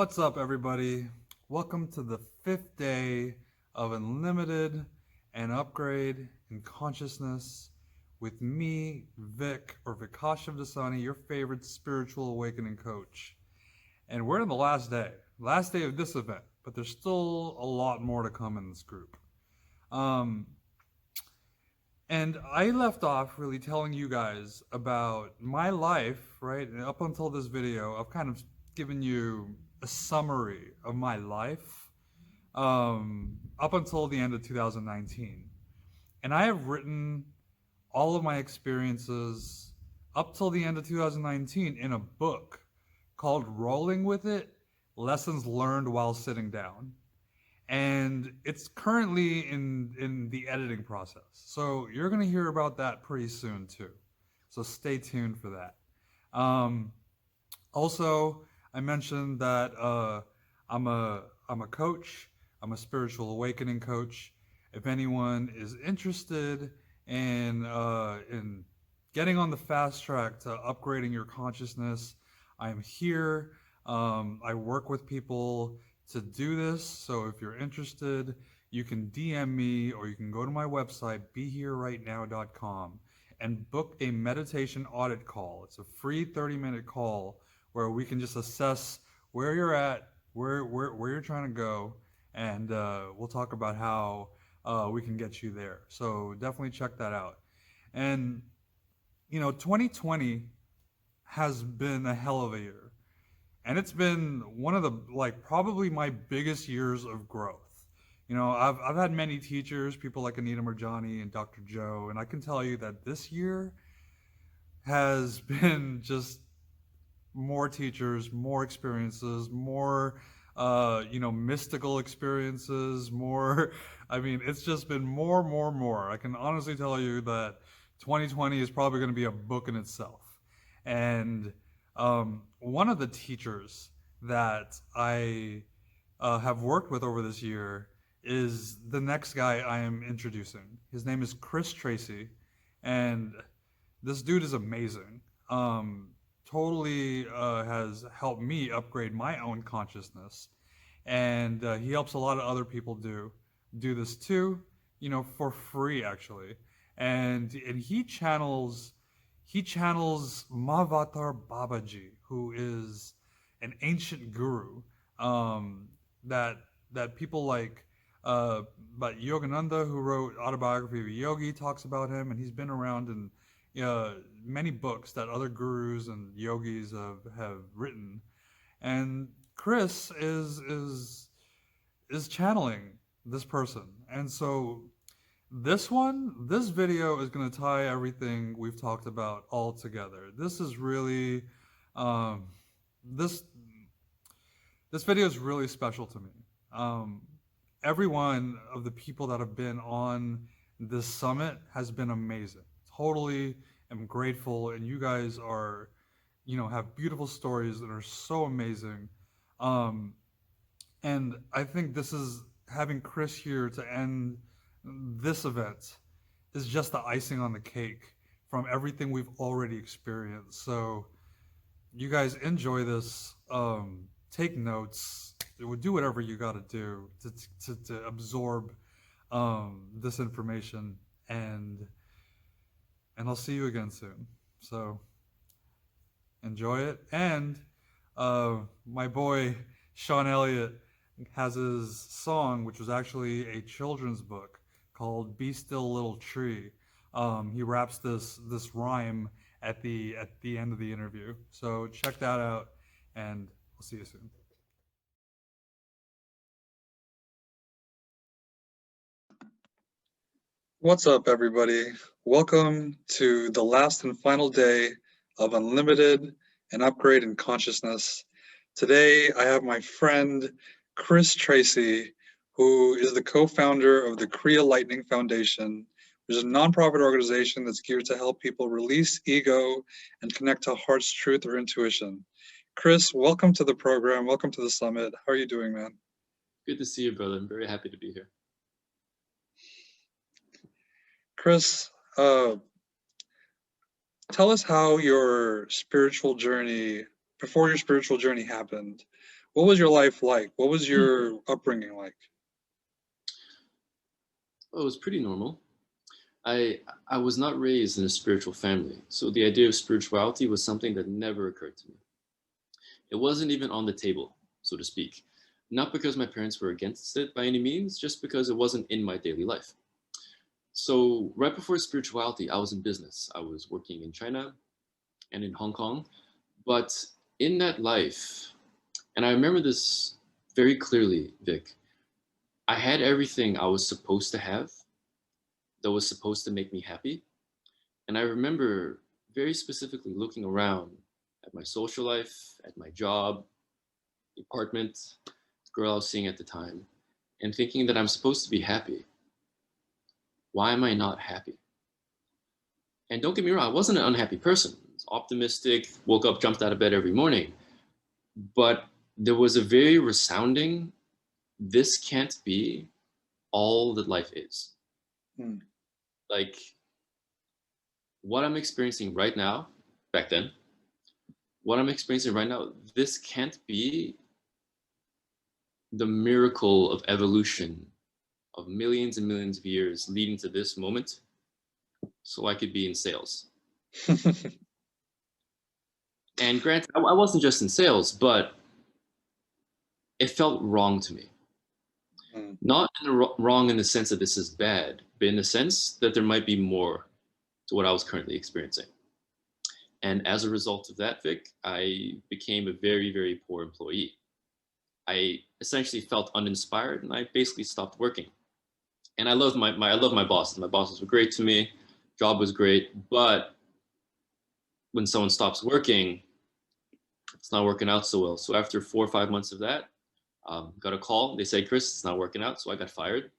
What's up, everybody? Welcome to the fifth day of Unlimited and Upgrade in Consciousness with me, Vic, or Vikashav Dasani, your favorite spiritual awakening coach. And we're in the last day of this event, but there's still a lot more to come in this group. And I left off really telling you guys about my life, right? And up until this video, I've kind of given you a summary of my life up until the end of 2019. And I have written all of my experiences up till the end of 2019 in a book called Rolling With It, Lessons Learned While Sitting Down. And it's currently in the editing process. So you're going to hear about that pretty soon too. So stay tuned for that. Also, I mentioned that I'm a coach. I'm a spiritual awakening coach. If anyone is interested in getting on the fast track to upgrading your consciousness, I'm here. I work with people to do this. So if you're interested, you can DM me or you can go to my website, BeHereRightNow.com, and book a meditation audit call. It's a free 30-minute call where we can just assess where you're at, where you're trying to go, and we'll talk about how we can get you there. So definitely check that out. And 2020 has been a hell of a year. And it's been one of the, probably my biggest years of growth. I've had many teachers, people like Anita Marjani and Dr. Joe, and I can tell you that this year has been just more teachers, more experiences, more, mystical experiences, more, it's just been more. I can honestly tell you that 2020 is probably going to be a book in itself. And one of the teachers that I have worked with over this year is the next guy I am introducing. His name is Chris Tracy, and this dude is amazing. Totally has helped me upgrade my own consciousness, and he helps a lot of other people do this too, for free actually. And he channels Mahavatar Babaji, who is an ancient guru that people like, but Yogananda, who wrote Autobiography of Yogi, talks about him, and he's been around in many books that other gurus and yogis have written. And Chris is channeling this person, and so this video is going to tie everything we've talked about all together. This is really, this video is really special to me. Every one of the people that have been on this summit has been amazing. Totally am grateful, and you guys are, have beautiful stories that are so amazing. And I think this is, having Chris here to end this event is just the icing on the cake from everything we've already experienced. So you guys enjoy this, take notes, do whatever you got to do to absorb this information, and I'll see you again soon. So enjoy it. And my boy Shawn Elliot has his song, which was actually a children's book called "Be Still Little Tree." He raps this rhyme at the end of the interview. So check that out, and I'll see you soon. What's up, everybody? Welcome to the last and final day of Unlimited and Upgrade in Consciousness. Today, I have my friend Chris Tracy, who is the co-founder of the Kriya Lightning Foundation, which is a nonprofit organization that's geared to help people release ego and connect to heart's truth or intuition. Chris, welcome to the program. Welcome to the summit. How are you doing, man? Good to see you, brother. I'm very happy to be here. Chris, tell us how your spiritual journey, before your spiritual journey happened, What was your life like? What was your upbringing like? Oh, it was pretty normal. I I was not raised in a spiritual family, so the idea of spirituality was something that never occurred to me. It wasn't even on the table, so to speak. Not because my parents were against it by any means, just because it wasn't in my daily life. So right before spirituality, I was in business. I was working in China and in Hong Kong. But in that life, and I remember this very clearly, Vic, I had everything I was supposed to have that was supposed to make me happy. And I remember very specifically looking around at my social life, at my job, the apartment, the girl I was seeing at the time, and thinking that I'm supposed to be happy. Why am I not happy? And don't get me wrong, I wasn't an unhappy person. I was optimistic, woke up, jumped out of bed every morning. But there was a very resounding, this can't be all that life is. Hmm. Like what I'm experiencing right now, back then, what I'm experiencing right now, this can't be the miracle of evolution of millions and millions of years leading to this moment so I could be in sales. And granted, I wasn't just in sales, but it felt wrong to me. Hmm. Not in the wrong in the sense that this is bad, but in the sense that there might be more to what I was currently experiencing. And as a result of that, Vic, I became a very, very poor employee. I essentially felt uninspired and I basically stopped working. And I loved I love my bosses. My bosses were great to me. Job was great. But when someone stops working, it's not working out so well. So after 4 or 5 months of that, got a call. They said, Chris, it's not working out. So I got fired,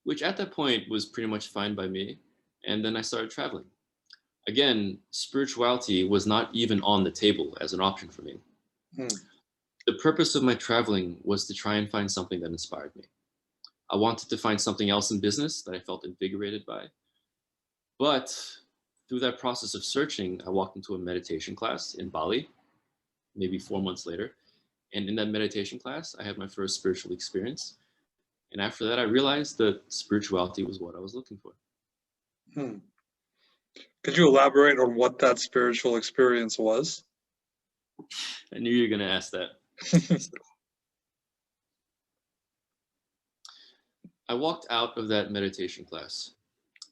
which at that point was pretty much fine by me. And then I started traveling. Again, spirituality was not even on the table as an option for me. Hmm. The purpose of my traveling was to try and find something that inspired me. I wanted to find something else in business that I felt invigorated by. But through that process of searching, I walked into a meditation class in Bali, maybe 4 months later. And in that meditation class, I had my first spiritual experience. And after that, I realized that spirituality was what I was looking for. Hmm. Could you elaborate on what that spiritual experience was? I knew you were going to ask that. I walked out of that meditation class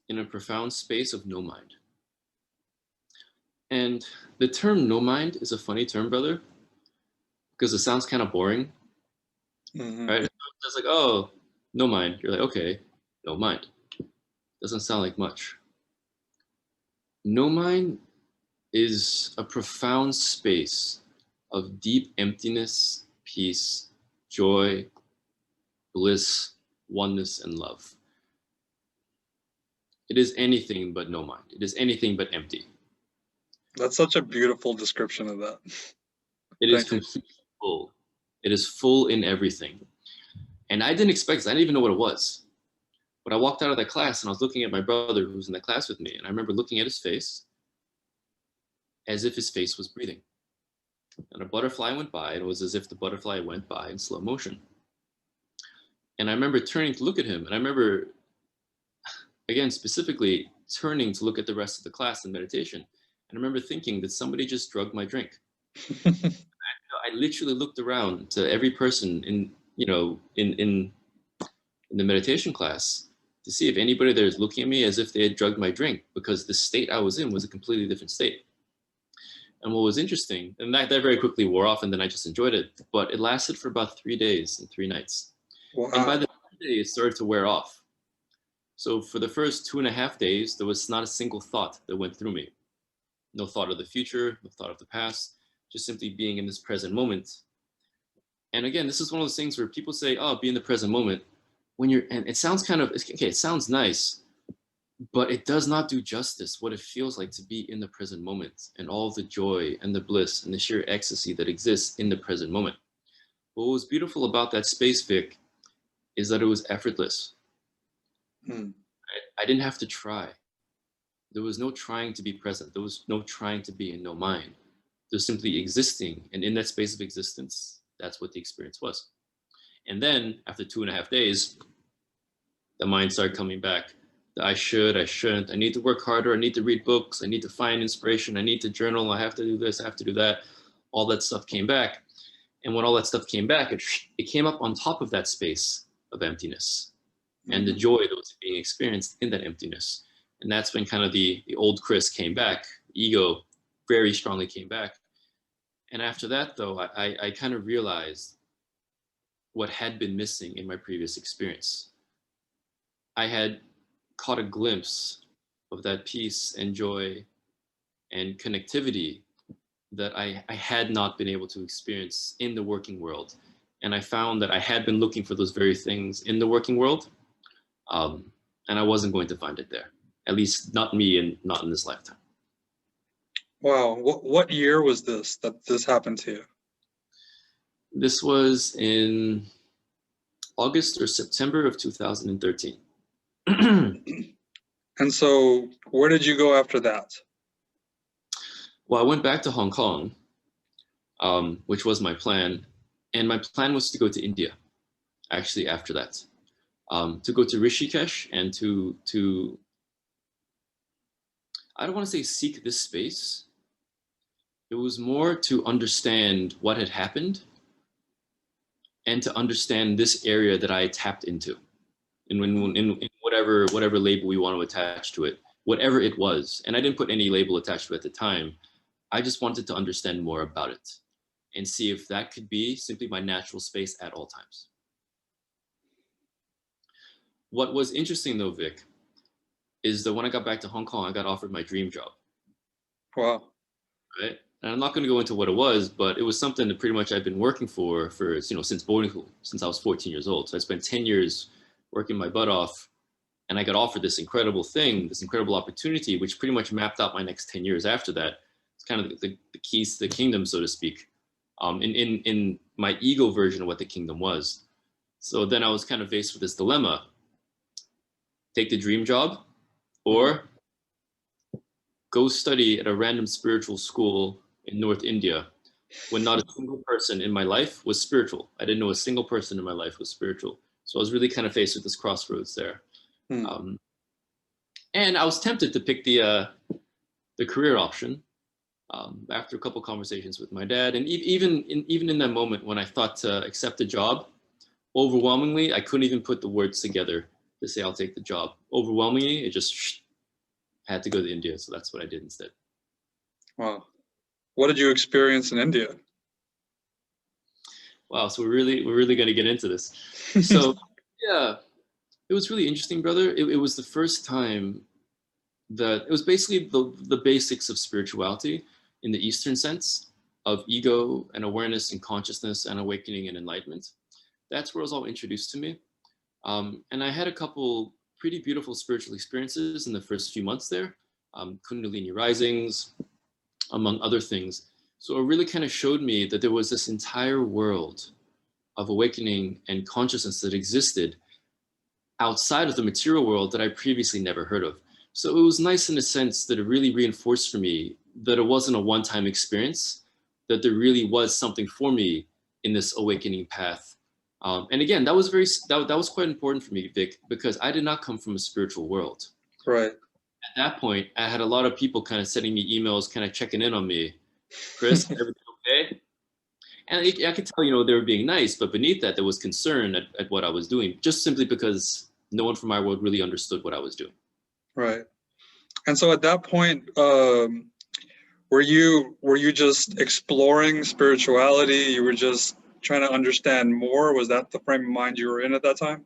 in a profound space of no mind. And the term no mind is a funny term, brother, because it sounds kind of boring, Mm-hmm. right? It's like, oh, no mind. You're like, okay, no mind. Doesn't sound like much. No mind is a profound space of deep emptiness, peace, joy, bliss, oneness, and love. It is anything but no mind. It is anything but empty. That's such a beautiful description of that. It is Thank you. completely full. It is full in everything. And I didn't expect this. I didn't even know what it was. But I walked out of that class and I was looking at my brother who was in that class with me. And I remember looking at his face as if his face was breathing. And a butterfly went by, and it was as if the butterfly went by in slow motion. And I remember turning to look at him. And I remember, again, specifically turning to look at the rest of the class in meditation. And I remember thinking that somebody just drugged my drink. I literally looked around to every person in the meditation class to see if anybody there is looking at me as if they had drugged my drink, because the state I was in was a completely different state. And what was interesting, and that very quickly wore off, and then I just enjoyed it, but it lasted for about 3 days and 3 nights. Wow. And by the third day, it started to wear off. So for the first 2.5 days, there was not a single thought that went through me. No thought of the future, no thought of the past, just simply being in this present moment. And again, this is one of those things where people say, oh, be in the present moment. And it sounds okay, it sounds nice, but it does not do justice what it feels like to be in the present moment and all the joy and the bliss and the sheer ecstasy that exists in the present moment. What was beautiful about that space, Vic, is that it was effortless. Hmm. I didn't have to try. There was no trying to be present. There was no trying to be in no mind. There's simply existing. And in that space of existence, That's what the experience was. And then after 2.5 days, the mind started coming back. That I shouldn't, I need to work harder, I need to read books, I need to find inspiration, I need to journal, I have to do this, I have to do that. All that stuff came back. And when all that stuff came back, it came up on top of that space of emptiness and the joy that was being experienced in that emptiness. And that's when kind of the old Chris came back, ego very strongly came back. And after that, though, I kind of realized what had been missing in my previous experience. I had caught a glimpse of that peace and joy and connectivity that I had not been able to experience in the working world. And I found that I had been looking for those very things in the working world, and I wasn't going to find it there, at least not me and not in this lifetime. Wow. What year was this that this happened to you? This was in August or September of 2013. And so where did you go after that? Well, I went back to Hong Kong, which was my plan. And my plan was to go to India, actually, after that. To go to Rishikesh and to I don't want to say seek this space. It was more to understand what had happened and to understand this area that I tapped into. In whatever label we want to attach to it, whatever it was. And I didn't put any label attached to it at the time. I just wanted to understand more about it and see if that could be simply my natural space at all times. What was interesting though, Vic, is that when I got back to Hong Kong, I got offered my dream job. Wow. Right? And I'm not going to go into what it was, but it was something that pretty much I've been working for since boarding school, since I was 14 years old. So I spent 10 years working my butt off, and I got offered this incredible thing, this incredible opportunity, which pretty much mapped out my next 10 years after that. It's kind of the keys to the kingdom, so to speak, in my ego version of what the kingdom was. So then I was kind of faced with this dilemma: take the dream job or go study at a random spiritual school in North India when not a single person in my life was spiritual. I didn't know a single person in my life was spiritual. So I was really kind of faced with this crossroads there. And I was tempted to pick the career option after a couple conversations with my dad. And even in that moment when I thought to accept the job, overwhelmingly, I couldn't even put the words together to say I'll take the job. Overwhelmingly, it just had to go to India. So that's what I did instead. Wow. What did you experience in India? Wow. So we're really going to get into this. So yeah, it was really interesting, brother. It was the first time that it was basically the basics of spirituality in the Eastern sense of ego and awareness and consciousness and awakening and enlightenment. That's where it was all introduced to me. And I had a couple pretty beautiful spiritual experiences in the first few months there, Kundalini risings, among other things. So it really kind of showed me that there was this entire world of awakening and consciousness that existed outside of the material world that I previously never heard of. So it was nice in a sense that it really reinforced for me that it wasn't a one-time experience, that there really was something for me in this awakening path. And again, that was quite important for me, Vic, because I did not come from a spiritual world. Right. At that point, I had a lot of people kind of sending me emails, kind of checking in on me. Chris, everything okay? And I could tell, they were being nice, but beneath that, there was concern at what I was doing, just simply because no one from my world really understood what I was doing. Right. And so at that point, were you just exploring spirituality? You were just trying to understand more? Was that the frame of mind you were in at that time?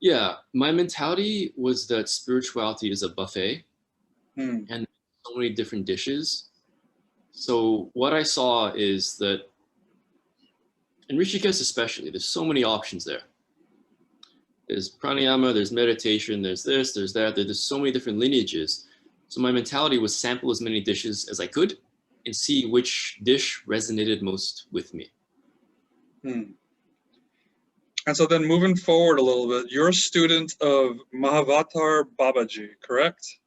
Yeah, my mentality was that spirituality is a buffet and so many different dishes. So what I saw is that in Rishikesh especially, there's so many options there. There's pranayama, there's meditation, there's this, there's that. There's so many different lineages. So my mentality was sample as many dishes as I could and see which dish resonated most with me. And so then moving forward a little bit, you're a student of Mahavatar Babaji, correct?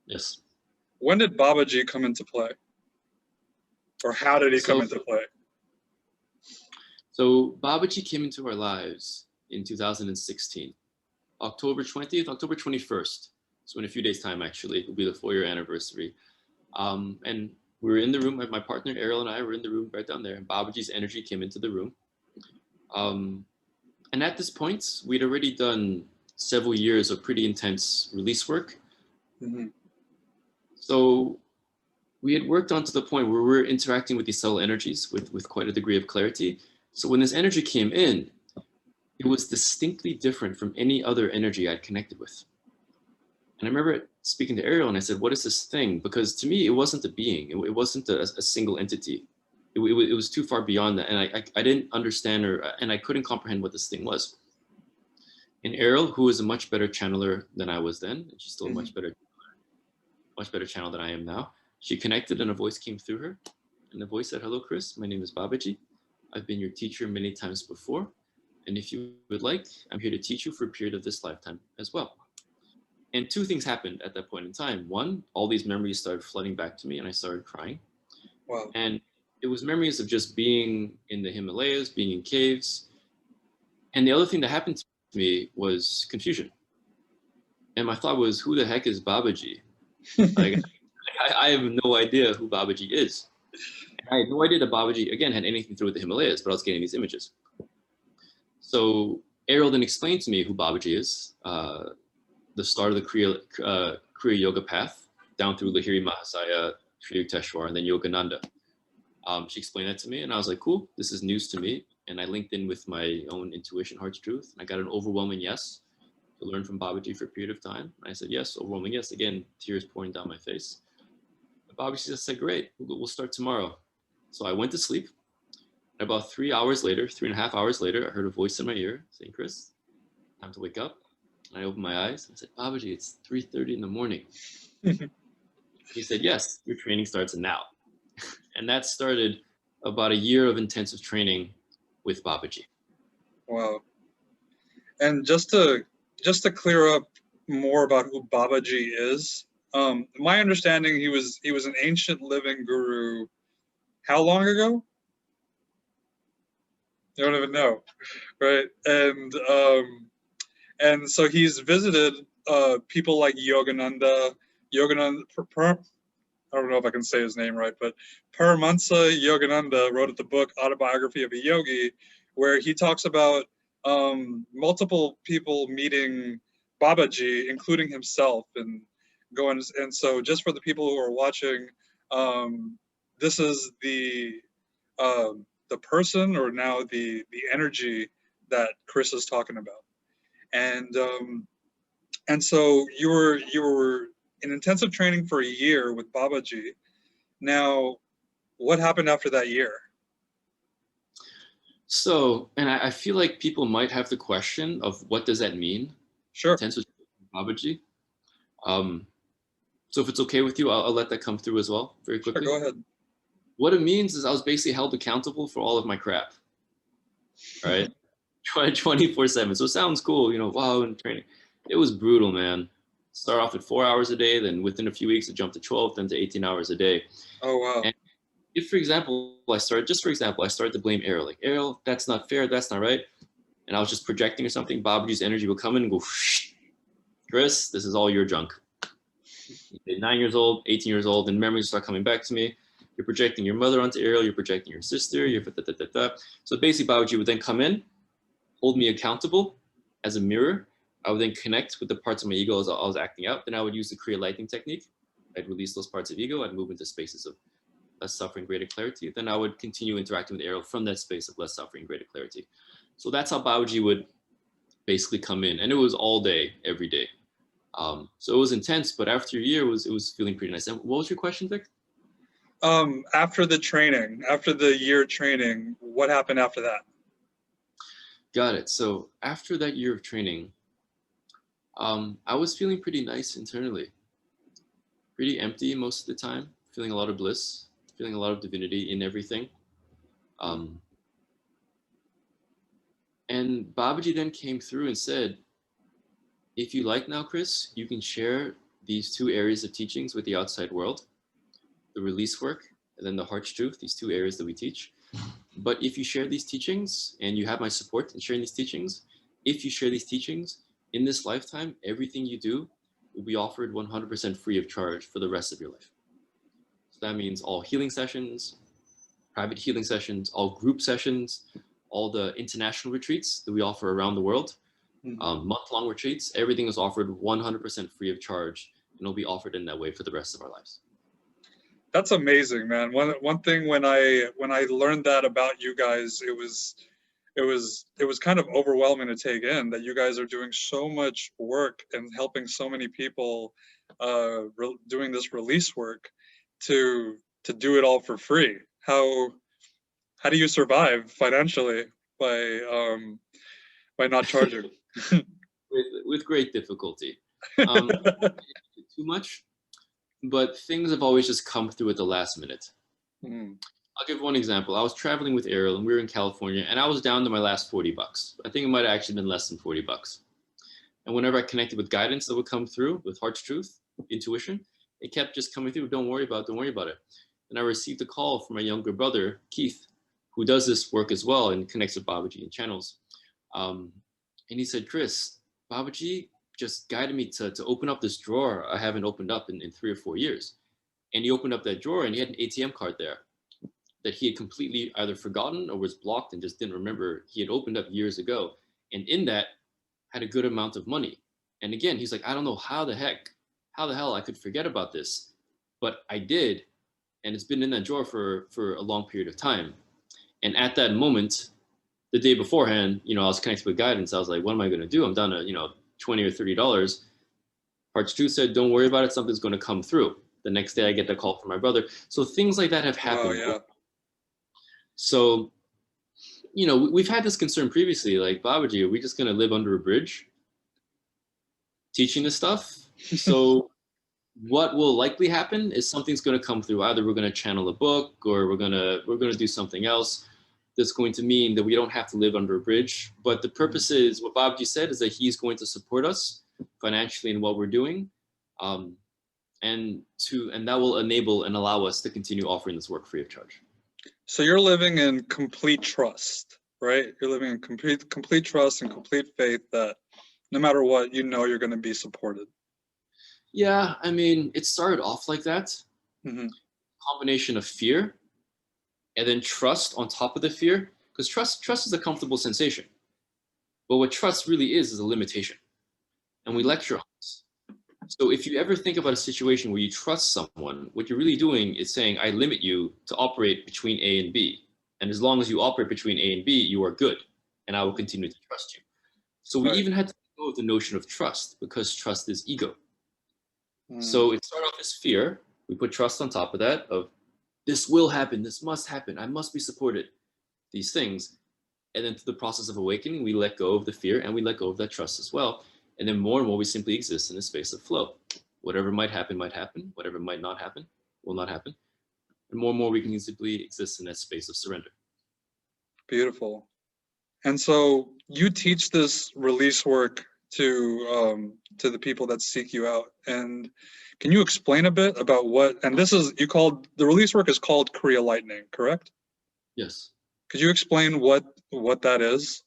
Yes. When did Babaji come into play? Or how did he come into play? So Babaji came into our lives in 2016, October 20th, October 21st. So in a few days' time, actually, it will be the 4-year anniversary. And we were in the room, my partner Ariel and I were in the room right down there, and Babaji's energy came into the room. And at this point, we'd already done several years of pretty intense release work. Mm-hmm. So we had worked on to the point where we were interacting with these subtle energies with quite a degree of clarity. So when this energy came in, it was distinctly different from any other energy I'd connected with. And I remember speaking to Ariel and I said, what is this thing? Because to me, it wasn't a being. It wasn't a single entity. It was too far beyond that. And I didn't understand and I couldn't comprehend what this thing was. And Ariel, who is a much better channeler than I was then, and she's still a much better channel than I am now, she connected and a voice came through her. And the voice said, hello, Chris, my name is Babaji. I've been your teacher many times before. And if you would like, I'm here to teach you for a period of this lifetime as well. And two things happened at that point in time. One, all these memories started flooding back to me and I started crying. Wow. And it was memories of just being in the Himalayas, being in caves. And the other thing that happened to me was confusion. And my thought was, who the heck is Babaji? Like, I have no idea who Babaji is. And I had no idea that Babaji, again, had anything to do with the Himalayas, but I was getting these images. So Ariel then explained to me who Babaji is, the start of the Kriya Yoga path, down through Lahiri Mahasaya, Sri Yukteswar, and then Yogananda. She explained that to me, and I was like, cool, this is news to me. And I linked in with my own intuition, heart's truth. And I got an overwhelming yes to learn from Babaji for a period of time. And I said, yes, overwhelming yes. Again, tears pouring down my face. But Babaji just said, great, we'll start tomorrow. So I went to sleep. And about 3.5 hours later, I heard a voice in my ear saying, Chris, time to wake up. And I opened my eyes and I said, Babaji, it's 3:30 in the morning. He said, yes, your training starts now. And that started about a year of intensive training with Babaji. Wow. And just to clear up more about who Babaji is, my understanding, he was an ancient living guru. How long ago? You don't even know, right? And so he's visited people like Yogananda. I don't know if I can say his name right, but Paramahansa Yogananda wrote the book Autobiography of a Yogi, where he talks about multiple people meeting Babaji, including himself, and going. And so, just for the people who are watching, this is the person, or now the energy that Chris is talking about, and so you were in intensive training for a year with Babaji. Now, what happened after that year? So, and I feel like people might have the question of what does that mean? Sure. Intensive Babaji. So if it's okay with you, I'll let that come through as well very quickly. Sure, go ahead. What it means is I was basically held accountable for all of my crap, right? 24/7. So it sounds cool, wow, in training. It was brutal, man. Start off at 4 hours a day, then within a few weeks it jumped to 12, then to 18 hours a day. Oh, wow. And if, for example, I started to blame Ariel, like, Ariel, that's not fair, that's not right. And I was just projecting or something, Babaji's energy would come in and go, Chris, this is all your junk. 9 years old, 18 years old, and memories start coming back to me. You're projecting your mother onto Ariel, you're projecting your sister, So basically Babaji would then come in, hold me accountable as a mirror. I would then connect with the parts of my ego as I was acting out. Then I would use the Kriya Lightning technique. I'd release those parts of ego. I'd move into spaces of less suffering, greater clarity. Then I would continue interacting with Ariel from that space of less suffering, greater clarity. So that's how Babaji would basically come in. And it was all day, every day. So it was intense, but after a year, it was feeling pretty nice. And what was your question, Vic? After the year training, what happened after that? Got it. So after that year of training, I was feeling pretty nice internally, pretty empty most of the time, feeling a lot of bliss, feeling a lot of divinity in everything. And Babaji then came through and said, if you like now, Chris, you can share these two areas of teachings with the outside world, the release work, and then the heart's truth, these two areas that we teach. But if you share these teachings, and you have my support in sharing these teachings, if you share these teachings in this lifetime, everything you do will be offered 100% free of charge for the rest of your life. So that means all healing sessions, private healing sessions, all group sessions, all the international retreats that we offer around the world, month-long retreats, everything is offered 100% free of charge, and it'll be offered in that way for the rest of our lives. That's amazing, man. One thing when I learned that about you guys, it was kind of overwhelming to take in that you guys are doing so much work and helping so many people doing this release work to do it all for free. How do you survive financially by not charging? With great difficulty. Too much, but things have always just come through at the last minute. I'll give one example. I was traveling with Ariel and we were in California, and I was down to my last $40. I think it might have actually been less than $40. And whenever I connected with guidance that would come through with heart's truth, intuition, it kept just coming through. Don't worry about it. And I received a call from my younger brother, Keith, who does this work as well and connects with Babaji and channels. And he said, Chris, Babaji just guided me to open up this drawer I haven't opened up in 3 or 4 years. And he opened up that drawer and he had an ATM card there that he had completely either forgotten or was blocked and just didn't remember he had opened up years ago. And in that had a good amount of money. And again, he's like, I don't know how the hell I could forget about this, but I did. And it's been in that drawer for a long period of time. And at that moment, the day beforehand, I was connected with guidance. I was like, what am I going to do? I'm down to, $20 or $30. Heart's Truth said, don't worry about it. Something's going to come through. The next day I get the call from my brother. So things like that have happened. Oh, yeah. So, we've had this concern previously, like, Babaji, are we just going to live under a bridge teaching this stuff? So what will likely happen is something's going to come through. Either we're going to channel a book or we're going to do something else that's going to mean that we don't have to live under a bridge. But the purpose is, what Babaji said is that he's going to support us financially in what we're doing. And that will enable and allow us to continue offering this work free of charge. So you're living in complete trust, right? You're living in complete trust and complete faith that no matter what, you're going to be supported. Yeah, I mean, it started off like that. Combination of fear and then trust on top of the fear, because trust is a comfortable sensation. But what trust really is a limitation. And we lecture on this. So if you ever think about a situation where you trust someone, what you're really doing is saying, I limit you to operate between A and B. And as long as you operate between A and B, you are good. And I will continue to trust you. So we even had to go with the notion of trust, because trust is ego. So it started off as fear. We put trust on top of that of this will happen, this must happen, I must be supported, these things. And then through the process of awakening, we let go of the fear and we let go of that trust as well. And then more and more, we simply exist in a space of flow. Whatever might happen, might happen. Whatever might not happen, will not happen. And more, we can simply exist in that space of surrender. Beautiful. And so you teach this release work to the people that seek you out. And can you explain a bit about and the release work is called Kriya Lightning, correct? Yes. Could you explain what that is?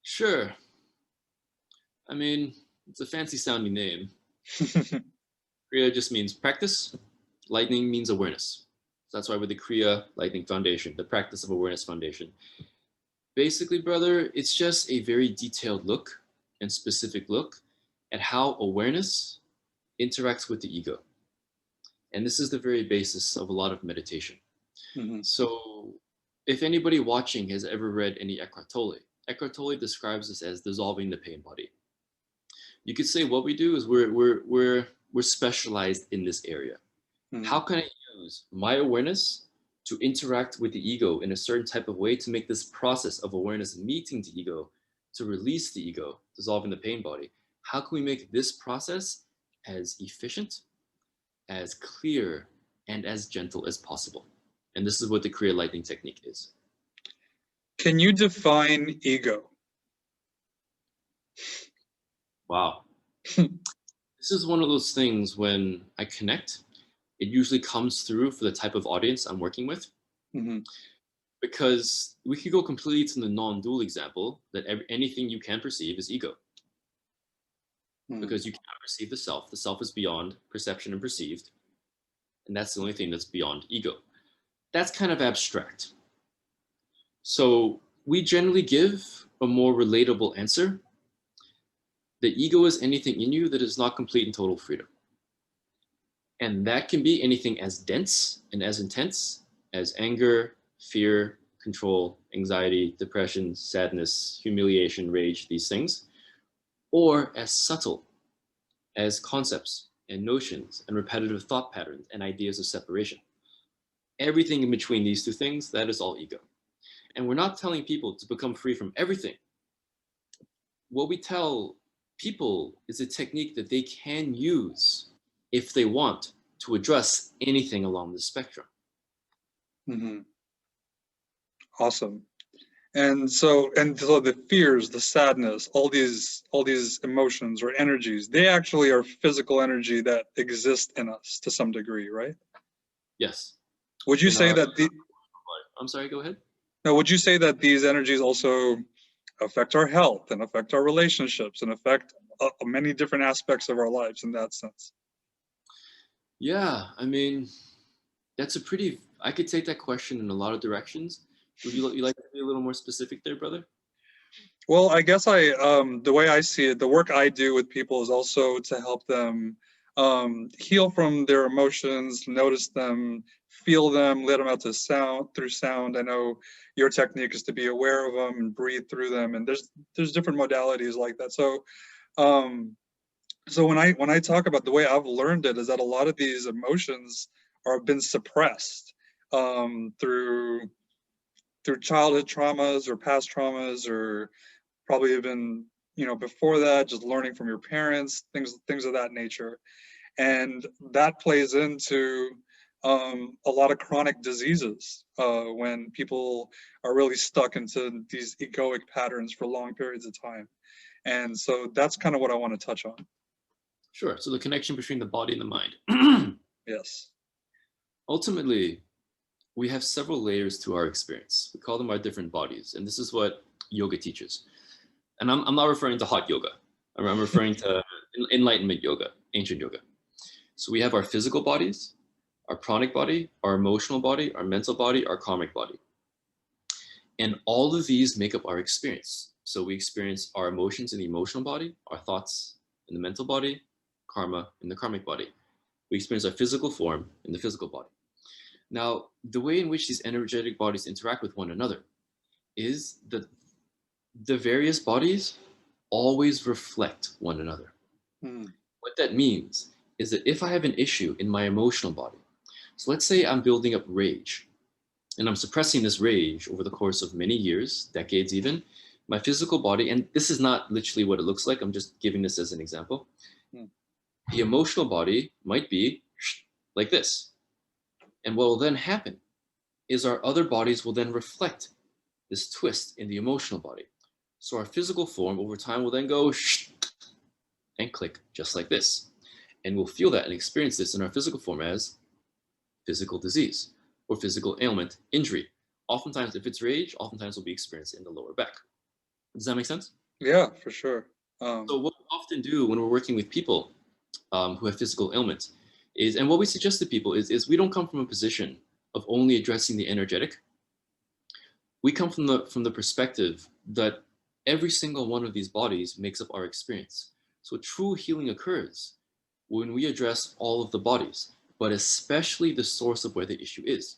Sure. I mean, it's a fancy sounding name. Kriya just means practice. Lightning means awareness. So that's why we're the Kriya Lightning Foundation, the Practice of Awareness Foundation. Basically, brother, it's just a very detailed look and specific look at how awareness interacts with the ego. And this is the very basis of a lot of meditation. So if anybody watching has ever read any Eckhart Tolle describes this as dissolving the pain body. You could say what we do is we're specialized in this area. How can I use my awareness to interact with the ego in a certain type of way to make this process of awareness meeting the ego, to release the ego, dissolving the pain body? How can we make this process as efficient, as clear, and as gentle as possible? And this is what the Kriya Lightning technique is. Can you define ego? Wow. This is one of those things when I connect, it usually comes through for the type of audience I'm working with. Mm-hmm. Because we could go completely to the non-dual example that anything you can perceive is ego. Because you cannot perceive the self. The self is beyond perception and perceived. And that's the only thing that's beyond ego. That's kind of abstract. So we generally give a more relatable answer. The ego is anything in you that is not complete and total freedom. And that can be anything as dense and as intense as anger, fear, control, anxiety, depression, sadness, humiliation, rage, these things, or as subtle as concepts and notions and repetitive thought patterns and ideas of separation. Everything in between these two things, that is all ego. And we're not telling people to become free from everything. What we tell people is a technique that they can use if they want to address anything along the spectrum. Mm-hmm. Awesome. And so the fears, the sadness, all these emotions or energies, they actually are physical energy that exist in us to some degree, right? Yes. Would you say that I'm sorry, go ahead. now, would you say that these energies also affect our health and affect our relationships and affect many different aspects of our lives in that sense? Yeah, I mean, I could take that question in a lot of directions. Would you like to be a little more specific there, brother? Well, I guess the way I see it, the work I do with people is also to help them heal from their emotions, notice them, feel them, let them out to through sound. I know your technique is to be aware of them and breathe through them, and there's different modalities like that. So, so when I talk about the way I've learned it is that a lot of these emotions are been suppressed through childhood traumas or past traumas, or probably even before that, just learning from your parents, things of that nature. And that plays into a lot of chronic diseases when people are really stuck into these egoic patterns for long periods of time. And so that's kind of what I want to touch on. Sure. So the connection between the body and the mind. Yes. Ultimately, we have several layers to our experience. We call them our different bodies. And this is what yoga teaches. And I'm not referring to hot yoga. I'm referring to enlightenment yoga, ancient yoga. So we have our physical bodies, our pranic body, our emotional body, our mental body, our karmic body. And all of these make up our experience. So we experience our emotions in the emotional body, our thoughts in the mental body, karma in the karmic body. We experience our physical form in the physical body. Now, the way in which these energetic bodies interact with one another is that the various bodies always reflect one another. What that means is that if I have an issue in my emotional body, so let's say I'm building up rage, and I'm suppressing this rage over the course of many years, decades even, my physical body, and this is not literally what it looks like, I'm just giving this as an example. The emotional body might be like this. And what will then happen is our other bodies will then reflect this twist in the emotional body. So our physical form over time will then go and click just like this. And we'll feel that and experience this in our physical form as physical disease or physical ailment, injury. Oftentimes, if it's rage, oftentimes will be experienced in the lower back. Does that make sense? Yeah, for sure. So what we often do when we're working with people who have physical ailments is, and what we suggest to people is we don't come from a position of only addressing the energetic. We come from the perspective that every single one of these bodies makes up our experience. So true healing occurs when we address all of the bodies, but especially the source of where the issue is.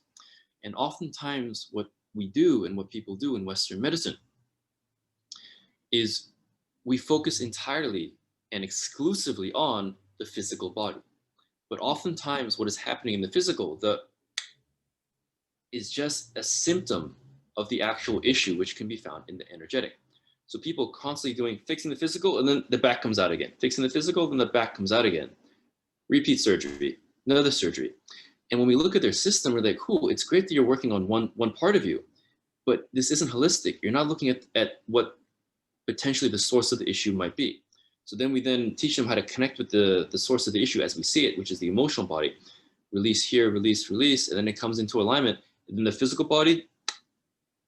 And oftentimes what we do and what people do in Western medicine is we focus entirely and exclusively on the physical body. But oftentimes what is happening in the physical is just a symptom of the actual issue, which can be found in the energetic. So people constantly fixing the physical, and then the back comes out again. Fixing the physical, then the back comes out again. Repeat surgery, another surgery. And when we look at their system, we're like, cool, it's great that you're working on one part of you, but this isn't holistic. You're not looking at what potentially the source of the issue might be. So then we teach them how to connect with the source of the issue as we see it, which is the emotional body. Release here, release, and then it comes into alignment. And then the physical body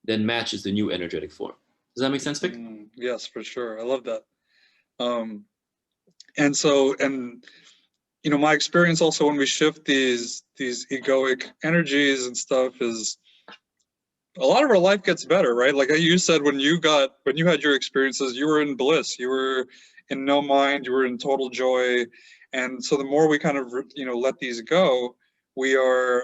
then matches the new energetic form. Does that make sense, Vic? Yes, for sure. I love that. And so, and you know, my experience also when we shift these egoic energies and stuff is a lot of our life gets better, right? Like you said, when you had your experiences, you were in bliss, you were in no mind, you were in total joy. And so the more we kind of, you know, let these go, we are,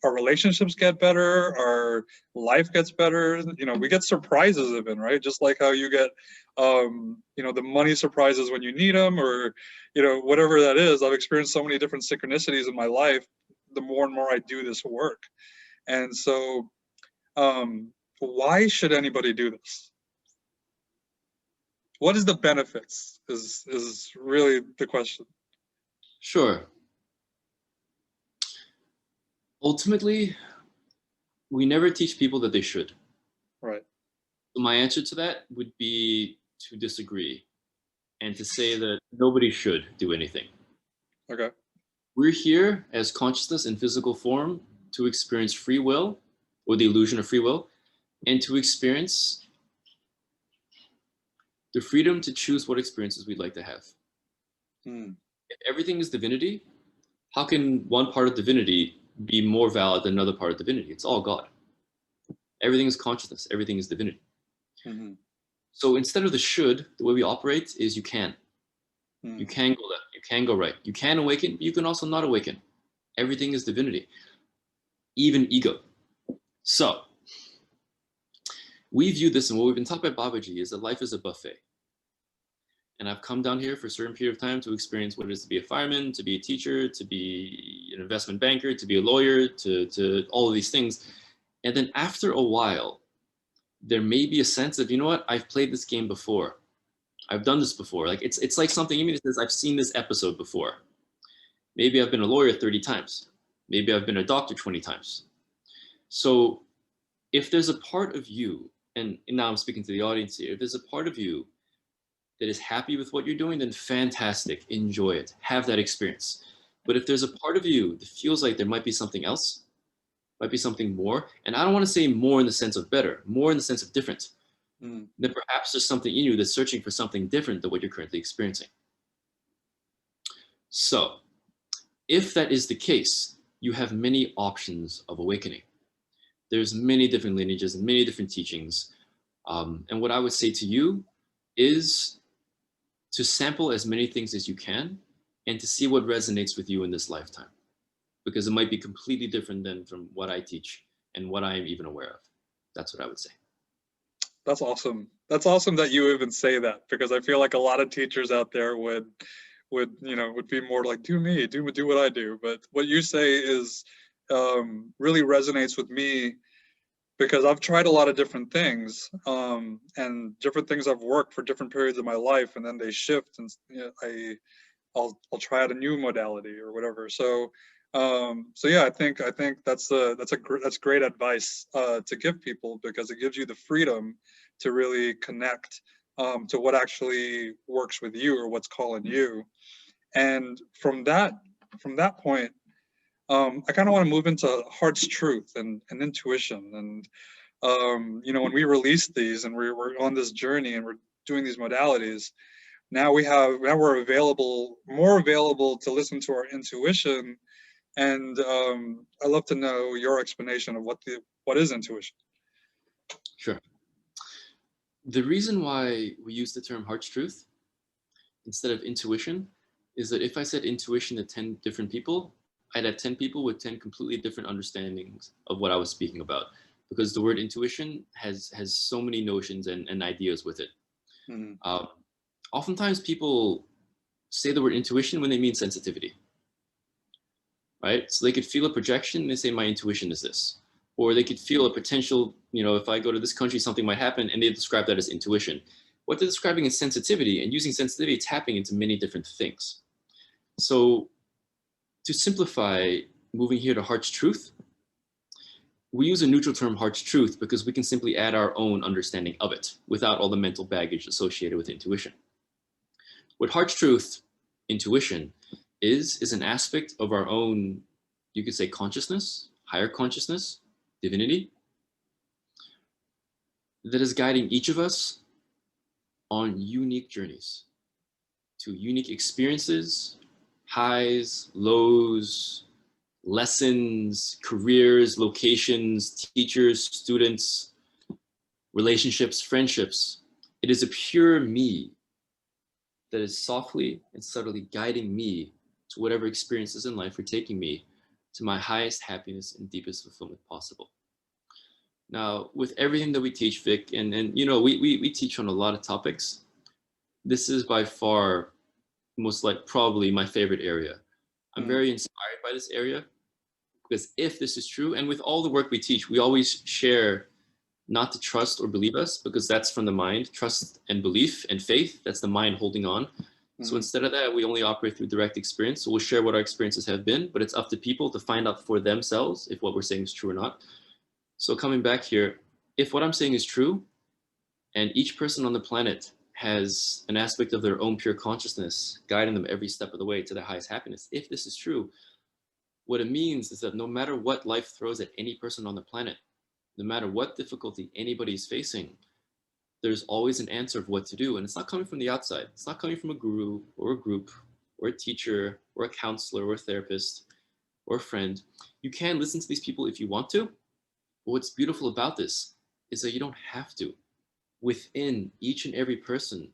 our relationships get better, our life gets better, you know, we get surprises even, right? Just like how you get, you know, the money surprises when you need them, or, you know, whatever that is. I've experienced so many different synchronicities in my life, the more and more I do this work. And so, why should anybody do this? What is the benefits is really the question. Sure. Ultimately, we never teach people that they should. Right. So my answer to that would be to disagree and to say that nobody should do anything. Okay. We're here as consciousness in physical form to experience free will, or the illusion of free will, and to experience the freedom to choose what experiences we'd like to have. If everything is divinity, how can one part of divinity be more valid than another part of divinity? It's all God. Everything is consciousness. Everything is divinity. So instead of the should, the way we operate is you can. You can go left. You can go right. You can awaken, but you can also not awaken. Everything is divinity, even ego. So we view this, and what we've been taught by Babaji is that life is a buffet. And I've come down here for a certain period of time to experience what it is to be a fireman, to be a teacher, to be an investment banker, to be a lawyer, to all of these things. And then after a while, there may be a sense of, you know what, I've played this game before. I've done this before. Like it's like something, even if it says, I've seen this episode before. Maybe I've been a lawyer 30 times. Maybe I've been a doctor 20 times. So if there's a part of you, and now I'm speaking to the audience here, if there's a part of you that is happy with what you're doing, then fantastic, enjoy it, have that experience. But if there's a part of you that feels like there might be something else, might be something more, and I don't want to say more in the sense of better, more in the sense of different, then perhaps there's something in you that's searching for something different than what you're currently experiencing. So if that is the case, you have many options of awakening. There's many different lineages and many different teachings. And what I would say to you is to sample as many things as you can and to see what resonates with you in this lifetime, because it might be completely different than from what I teach and what I am even aware of. That's what I would say. That's awesome. That's awesome that you even say that, because I feel like a lot of teachers out there would be more like, do me, do what I do. But what you say is really resonates with me, because I've tried a lot of different things, and different things I've worked for different periods of my life, and then they shift, and I'll try out a new modality or whatever. So yeah, I think that's great advice to give people, because it gives you the freedom to really connect to what actually works with you or what's calling you. And from that point, I kind of want to move into heart's truth and intuition. And when we release these and we're on this journey and we're doing these modalities, now we're more available to listen to our intuition. And I'd love to know your explanation of what is intuition. Sure. The reason why we use the term heart's truth instead of intuition is that if I said intuition to 10 different people, I'd have 10 people with 10 completely different understandings of what I was speaking about, because the word intuition has so many notions and ideas with it. Oftentimes people say the word intuition when they mean sensitivity, right? So they could feel a projection and they say, my intuition is this. Or they could feel a potential, if I go to this country, something might happen, and they describe that as intuition. What they're describing is sensitivity, and using sensitivity, tapping into many different things. So to simplify, moving here to heart's truth, we use a neutral term, heart's truth, because we can simply add our own understanding of it without all the mental baggage associated with intuition. What heart's truth, intuition, is an aspect of our own, you could say, consciousness, higher consciousness, divinity that is guiding each of us on unique journeys to unique experiences, highs, lows, lessons, careers, locations, teachers, students, relationships, friendships. It is a pure me that is softly and subtly guiding me to whatever experiences in life are taking me to my highest happiness and deepest fulfillment possible. Now, with everything that we teach, Vic, and you know, we teach on a lot of topics. This is by far most like probably my favorite area. I'm very inspired by this area because if this is true, and with all the work we teach, we always share not to trust or believe us because that's from the mind. Trust and belief and faith, that's the mind holding on. So instead of that, we only operate through direct experience. So we'll share what our experiences have been, but it's up to people to find out for themselves if what we're saying is true or not. So coming back here, if what I'm saying is true, and each person on the planet has an aspect of their own pure consciousness guiding them every step of the way to their highest happiness, if this is true, what it means is that no matter what life throws at any person on the planet, no matter what difficulty anybody is facing, there's always an answer of what to do. And it's not coming from the outside. It's not coming from a guru or a group or a teacher or a counselor or a therapist or a friend. You can listen to these people if you want to. But what's beautiful about this is that you don't have to. Within each and every person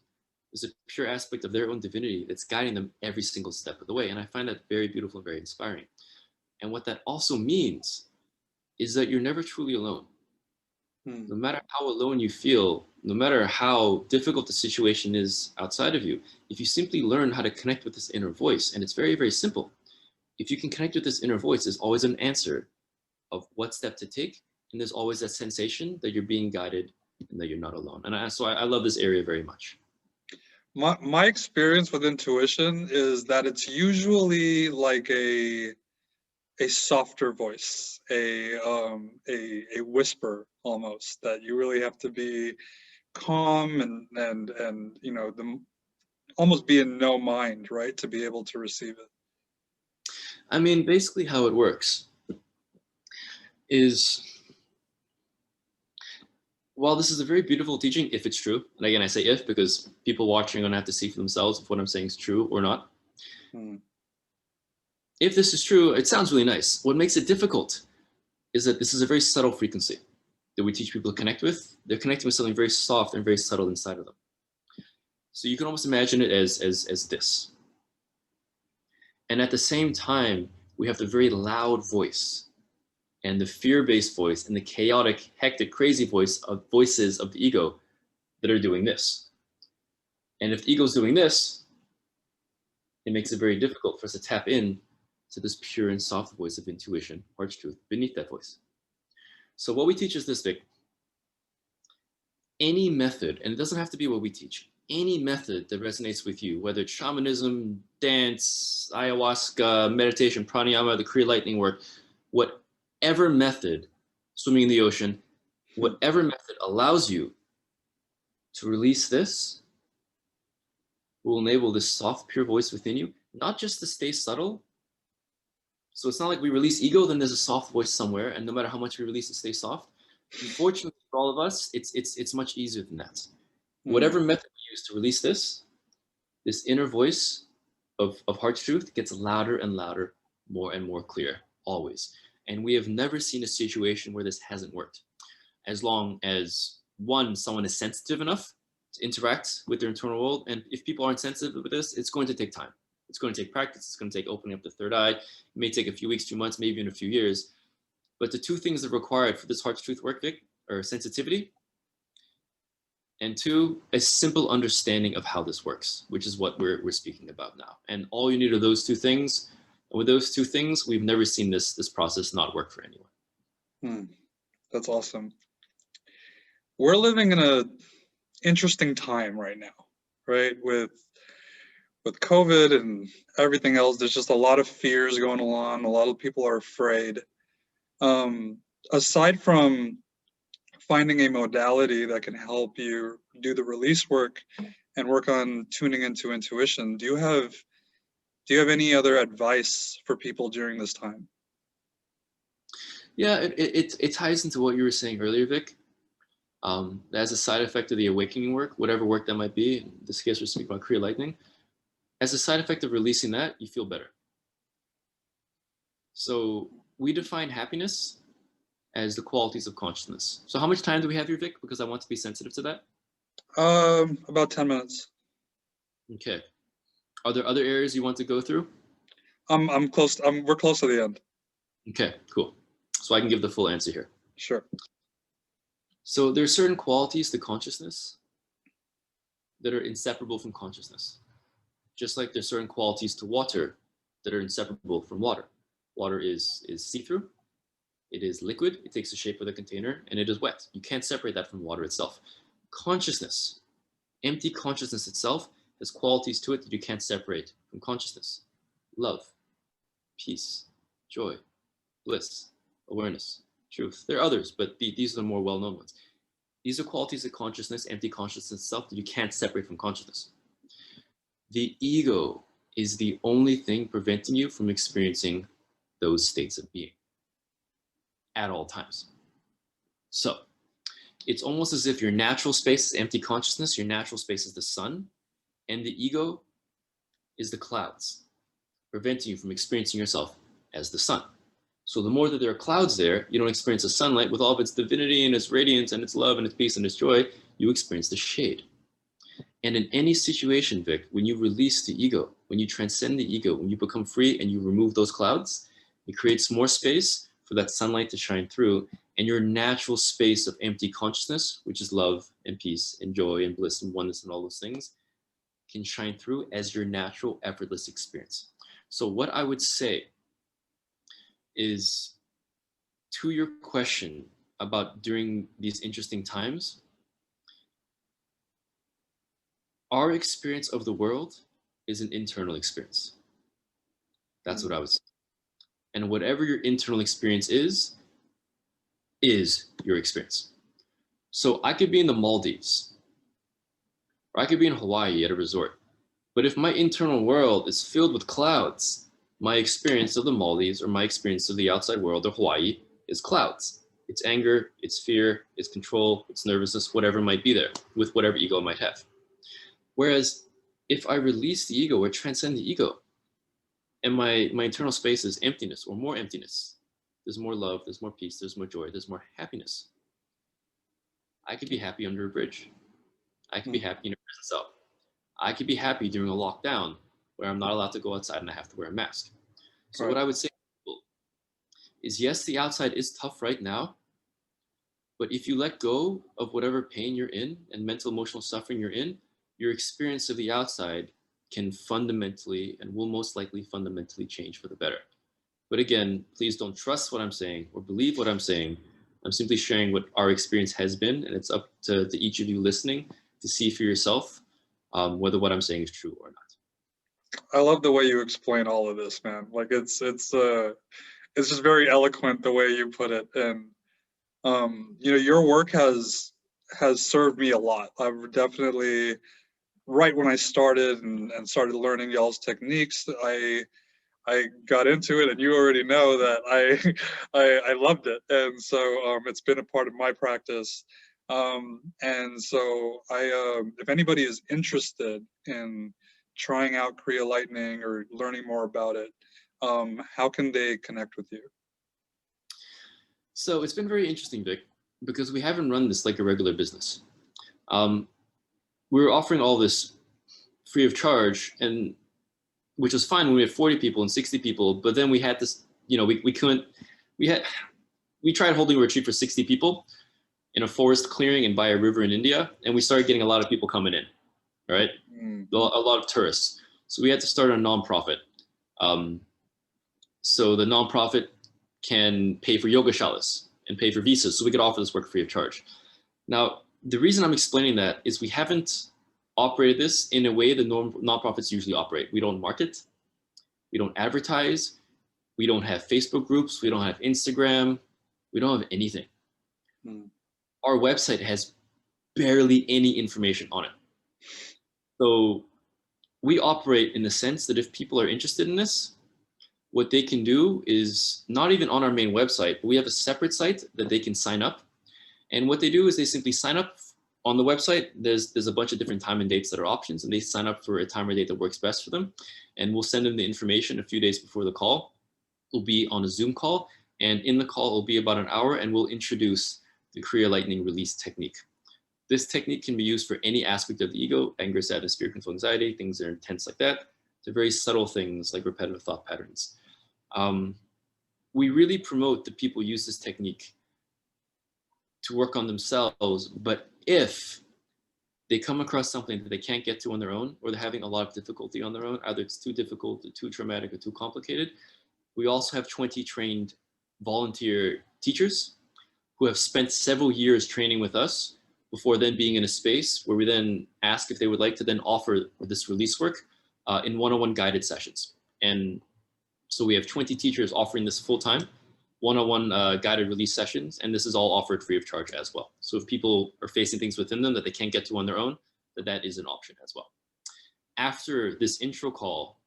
is a pure aspect of their own divinity that's guiding them every single step of the way. And I find that very beautiful and very inspiring. And what that also means is that you're never truly alone. No matter how alone you feel, no matter how difficult the situation is outside of you, if you simply learn how to connect with this inner voice, and it's very, very simple. If you can connect with this inner voice, there's always an answer of what step to take. And there's always that sensation that you're being guided and that you're not alone. And so I love this area very much. My experience with intuition is that it's usually like a softer voice, a whisper almost, that you really have to be calm and you know, almost be in no mind, right, to be able to receive it. I mean, basically how it works is, while this is a very beautiful teaching, if it's true, and again, I say if because people watching are gonna have to see for themselves if what I'm saying is true or not. If this is true, it sounds really nice. What makes it difficult is that this is a very subtle frequency that we teach people to connect with. They're connecting with something very soft and very subtle inside of them. So you can almost imagine it as this. And at the same time, we have the very loud voice and the fear-based voice and the chaotic, hectic, crazy voices of the ego that are doing this. And if the ego's doing this, it makes it very difficult for us to tap in to this pure and soft voice of intuition, heart's truth, beneath that voice. So what we teach is this, Vic. Any method, and it doesn't have to be what we teach, any method that resonates with you, whether it's shamanism, dance, ayahuasca, meditation, pranayama, the Kriya Lightning work, whatever method, swimming in the ocean, whatever method allows you to release this will enable this soft, pure voice within you, not just to stay subtle. So it's not like we release ego, then there's a soft voice somewhere, and no matter how much we release, it stays soft. Unfortunately for all of us, it's much easier than that. Whatever method we use to release this inner voice of heart's truth gets louder and louder, more and more clear, always. And we have never seen a situation where this hasn't worked. As long as, one, someone is sensitive enough to interact with their internal world, and if people aren't sensitive with this, it's going to take time. It's going to take practice. It's going to take opening up the third eye. It may take a few weeks, 2 months, maybe even a few years. But the two things that are required for this heart's truth work, Vic, are sensitivity, and two, a simple understanding of how this works, which is what we're speaking about now. And all you need are those two things. And with those two things, we've never seen this process not work for anyone. That's awesome. We're living in a interesting time right now, right? With COVID and everything else, there's just a lot of fears going on. A lot of people are afraid. Aside from finding a modality that can help you do the release work and work on tuning into intuition, do you have any other advice for people during this time? Yeah, it ties into what you were saying earlier, Vic. As a side effect of the awakening work, whatever work that might be, in this case we're speaking about Kriya Lightning, as a side effect of releasing that, you feel better. So we define happiness as the qualities of consciousness. So how much time do we have here, Vic? Because I want to be sensitive to that. About 10 minutes. Okay. Are there other areas you want to go through? I'm close. We're close to the end. Okay, cool. So I can give the full answer here. Sure. So there are certain qualities to consciousness that are inseparable from consciousness. Just like there's certain qualities to water that are inseparable from water. Water is see-through, it is liquid, it takes the shape of the container, and it is wet. You can't separate that from water itself. Consciousness, empty consciousness itself, has qualities to it that you can't separate from consciousness. Love, peace, joy, bliss, awareness, truth. There are others, but these are the more well-known ones. These are qualities of consciousness, empty consciousness itself, that you can't separate from consciousness. The ego is the only thing preventing you from experiencing those states of being at all times. So it's almost as if your natural space is empty consciousness, your natural space is the sun, and the ego is the clouds, preventing you from experiencing yourself as the sun. So the more that there are clouds there, you don't experience the sunlight with all of its divinity and its radiance and its love and its peace and its joy, you experience the shade. And in any situation, Vic, when you release the ego, when you transcend the ego, when you become free and you remove those clouds, it creates more space for that sunlight to shine through, and your natural space of empty consciousness, which is love and peace and joy and bliss and oneness and all those things, can shine through as your natural effortless experience. So what I would say is, to your question about during these interesting times, our experience of the world is an internal experience. That's what I would say. And whatever your internal experience is your experience. So I could be in the Maldives, or I could be in Hawaii at a resort. But if my internal world is filled with clouds, my experience of the Maldives or my experience of the outside world or Hawaii is clouds. It's anger, it's fear, it's control, it's nervousness, whatever might be there, with whatever ego I might have. Whereas if I release the ego or transcend the ego, and my internal space is emptiness or more emptiness, there's more love, there's more peace, there's more joy, there's more happiness. I could be happy under a bridge. I could be happy in a prison cell. I could be happy during a lockdown where I'm not allowed to go outside and I have to wear a mask. So Right. what I would say to people is, yes, the outside is tough right now, but if you let go of whatever pain you're in and mental emotional suffering you're in, your experience of the outside can fundamentally and will most likely fundamentally change for the better. But again, please don't trust what I'm saying or believe what I'm saying. I'm simply sharing what our experience has been, and it's up to each of you listening to see for yourself whether what I'm saying is true or not. I love the way you explain all of this, man. Like it's just very eloquent the way you put it. And you know, your work has served me a lot. I've definitely, right when I started and started learning y'all's techniques, I got into it, and you already know that I loved it, and so it's been a part of my practice. And so if anybody is interested in trying out Kriya Lightning or learning more about it, how can they connect with you? So it's been very interesting, Vic, because we haven't run this like a regular business. We were offering all this free of charge, and which was fine when we had 40 people and 60 people, but then we had this, you know, we tried holding a retreat for 60 people in a forest clearing and by a river in India, and we started getting a lot of people coming in, right? A lot of tourists. So we had to start a nonprofit. So the nonprofit can pay for yoga shalas and pay for visas, so we could offer this work free of charge. Now, the reason I'm explaining that is we haven't operated this in a way that nonprofits usually operate. We don't market, we don't advertise, we don't have Facebook groups, we don't have Instagram, we don't have anything. Our website has barely any information on it. So we operate in the sense that if people are interested in this, what they can do is not even on our main website, but we have a separate site that they can sign up. And what they do is they simply sign up on the website. There's a bunch of different time and dates that are options, and they sign up for a time or date that works best for them. And we'll send them the information a few days before the call. We'll be on a Zoom call, and in the call will be about an hour, and we'll introduce the Kriya Lightning release technique. This technique can be used for any aspect of the ego: anger, sadness, fear, control, anxiety, things that are intense like that, to very subtle things like repetitive thought patterns. We really promote that people use this technique to work on themselves, but if they come across something that they can't get to on their own, or they're having a lot of difficulty on their own, either it's too difficult, or too traumatic, or too complicated, we also have 20 trained volunteer teachers who have spent several years training with us before then being in a space where we then ask if they would like to then offer this release work in one-on-one guided sessions. And so we have 20 teachers offering this full-time, one-on-one guided release sessions, and this is all offered free of charge as well. So if people are facing things within them that they can't get to on their own, that is an option as well. After this intro call,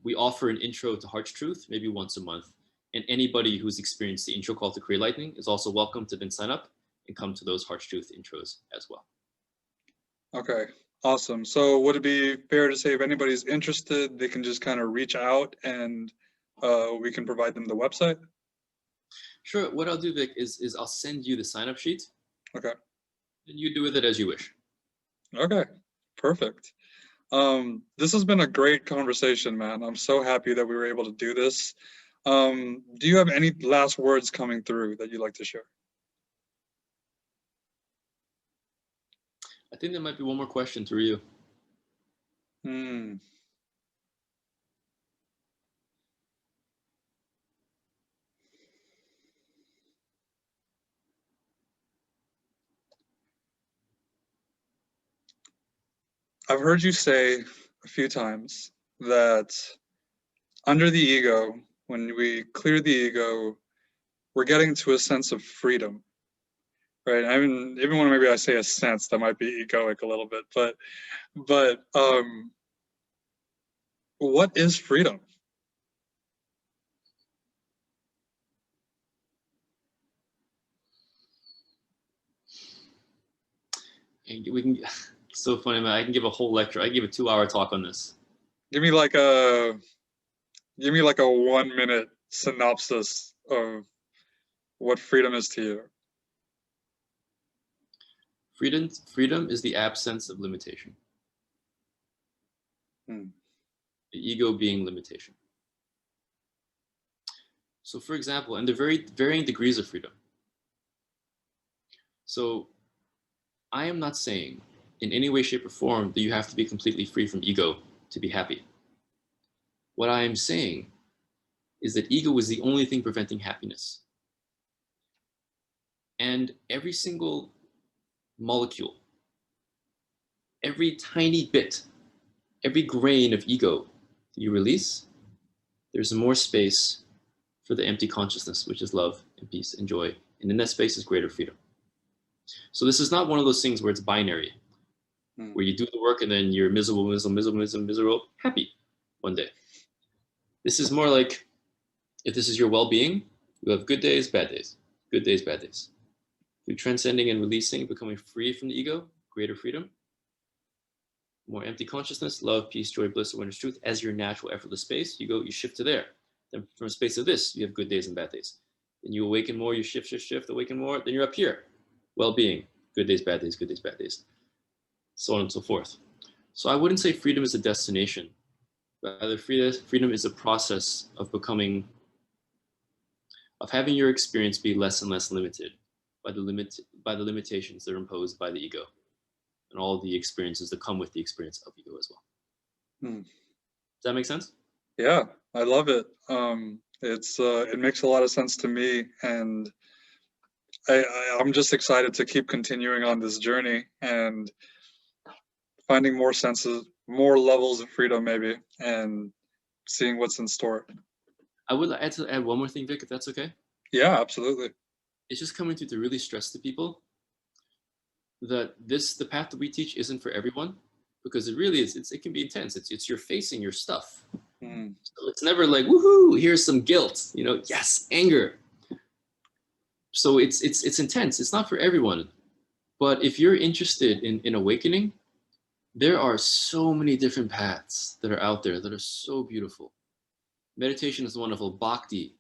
we offer an intro to Heart's Truth, maybe once a month, and anybody who's experienced the intro call to Kriya Lightning is also welcome to then sign up and come to those Heart's Truth intros as well. Okay, awesome. So would it be fair to say if anybody's interested, they can just kind of reach out and we can provide them the website? Sure. What I'll do, Vic, is I'll send you the sign-up sheet. Okay. And you do with it as you wish. Okay, perfect. This has been a great conversation, man. I'm so happy that we were able to do this. Do you have any last words coming through that you'd like to share? I think there might be one more question through you. I've heard you say a few times that under the ego, when we clear the ego, we're getting to a sense of freedom, right? I mean, even when maybe I say a sense, that might be egoic a little bit, but what is freedom? And we can. It's so funny, man. I can give a whole lecture. I can give a 2-hour talk on this. Give me like a 1-minute synopsis of what freedom is to you. Freedom is the absence of limitation. The ego being limitation. So for example, and the varying degrees of freedom. So I am not saying in any way, shape, or form that you have to be completely free from ego to be happy. What I am saying is that ego is the only thing preventing happiness. And every single molecule, every tiny bit, every grain of ego that you release, there's more space for the empty consciousness, which is love and peace and joy. And in that space is greater freedom. So this is not one of those things where it's binary, where you do the work and then you're miserable, happy one day. This is more like, if this is your well-being, you have good days, bad days, good days, bad days. Through transcending and releasing, becoming free from the ego, greater freedom, more empty consciousness, love, peace, joy, bliss, awareness, truth, as your natural, effortless space, you shift to there. Then from a space of this, you have good days and bad days. Then you awaken more, you shift, awaken more, then you're up here. Well-being, good days, bad days, good days, bad days. So on and so forth. So I wouldn't say freedom is a destination. Rather, freedom is a process of becoming, of having your experience be less and less limited by the limitations that are imposed by the ego and all the experiences that come with the experience of ego as well. Does that make sense? Yeah, I love it. It makes a lot of sense to me, and I'm just excited to keep continuing on this journey and finding more senses, more levels of freedom maybe, and seeing what's in store. I would like to add one more thing, Vic, if that's okay. Yeah, absolutely. It's just coming to really stress to people that the path that we teach isn't for everyone, because it really is, it can be intense. You're facing your stuff. Mm. So it's never like, woohoo, here's some guilt, yes, anger. So it's intense. It's not for everyone. But if you're interested in awakening, there are so many different paths that are out there that are so beautiful. Meditation is wonderful. Bhakti